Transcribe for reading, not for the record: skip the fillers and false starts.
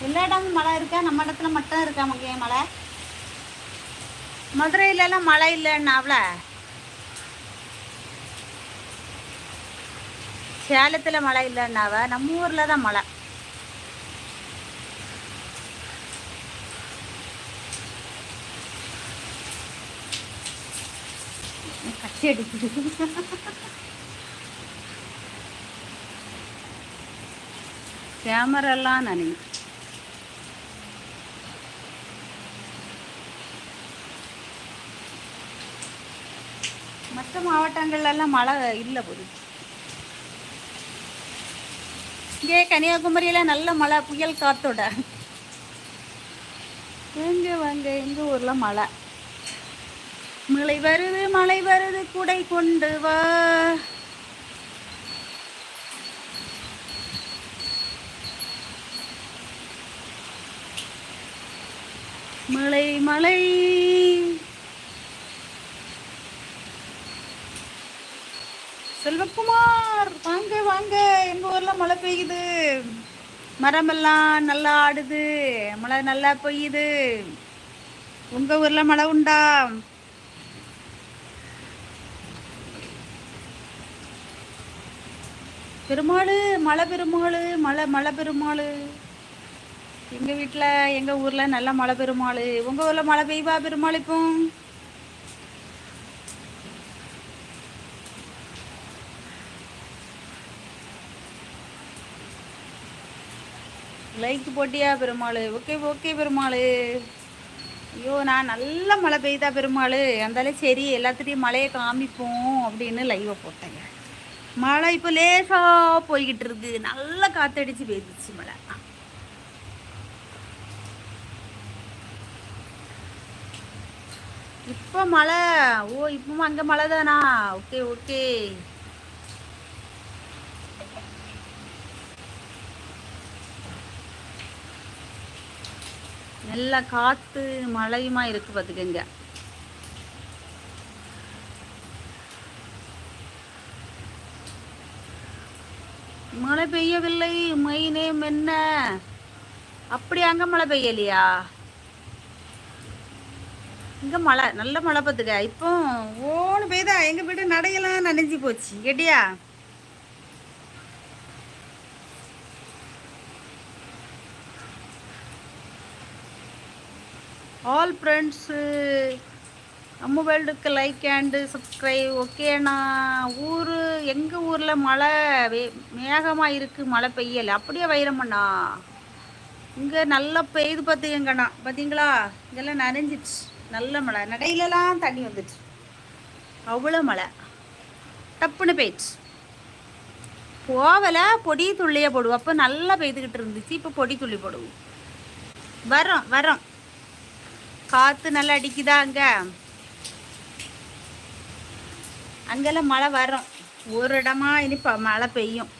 எல்லா இடமும் மழை இருக்கா? நம்ம இடத்துல மட்டும் இருக்கா மகே மழை? மதுரையிலலாம் மழை இல்லைன்னாவ்ல. சேலத்தில் மழை இல்லைன்னாவ. நம்ம ஊரில் தான் மழை. கச்சி அடிக்குது. கேமரெல்லாம் நனையும். மற்ற மாவட்டங்கள்லாம் மழை இல்லை போது. இங்கே கன்னியாகுமரியில நல்ல மழை, புயல் காத்தோட. எங்க வாங்க எங்க ஊர்ல மழை. மழை வருது மழை வருது குடை கொண்டு வா. மழை மழை. செல்வகுமார் வாங்க வாங்க, எங்க ஊர்ல மழை பெய்யுது. மரமெல்லாம் நல்லா ஆடுது, மழை நல்லா பெய்யுது. உங்க ஊர்ல மழை உண்டா? பெருமாள் மழை, பெருமாள் மழை, மழை பெருமாள். எங்க வீட்டுல எங்க ஊர்ல நல்ல மழை பெருமாள். உங்க ஊர்ல மழை பெய்வா பெருமாள்? இப்போ லைக் போட்டியா பெருமாள்? Okay okay Perumal. ஐயோ, நான் நல்ல மழை பெய்தா பெருமாள், அந்தாலும் சரி எல்லாத்துலேயும் மழையை காமிப்போம் அப்படின்னு லைவை போட்டேங்க. மழை இப்போ லேசா போய்கிட்டு இருக்கு, நல்லா காத்தடிச்சு பெய்துச்சு மழை. இப்போ மழை. ஓ, இப்பவும் அங்கே மழை தானா? Okay okay. நல்லா காத்து மழையுமா இருக்கு பார்த்துக்கங்க. மழை பெய்யவில்லை. மை நேம் என்ன? அப்படி அங்க மழை பெய்யலையா? இங்க மழை, நல்ல மழை பார்த்துக்க. இப்போ ஓன்னு பெய்தா எங்க வீட்டு நடையெல்லாம் நனைஞ்சு போச்சு கேட்டியா? ஆல் ஃப்ரெண்ட்ஸு நம்ம வேர்ல்டுக்கு லைக் அண்டு சப்ஸ்கிரைப். ஓகேண்ணா. ஊர் எங்கள் ஊரில் மழை மேகமாக இருக்குது, மழை பெய்யலை. அப்படியே வைரமண்ணா இங்கே நல்லா பெய்து பார்த்துக்கங்கண்ணா. பார்த்தீங்களா? இதெல்லாம் நனைஞ்சிச்சு. நல்ல மழை, நடையிலலாம் தண்ணி வந்துச்சு. அவ்வளோ மழை டப்புன்னு போயிடுச்சு. போகலை, பொடி துள்ளியே போடுவோம். அப்போ நல்லா பெய்துக்கிட்டு இருந்துச்சு, இப்போ பொடி துள்ளி போடுவோம். வரோம் வரோம். காற்று நல்லா அடிக்குதா அங்கே? அங்கெல்லாம் மழை வரும். ஒரு இடமா இனி மழை பெய்யும்.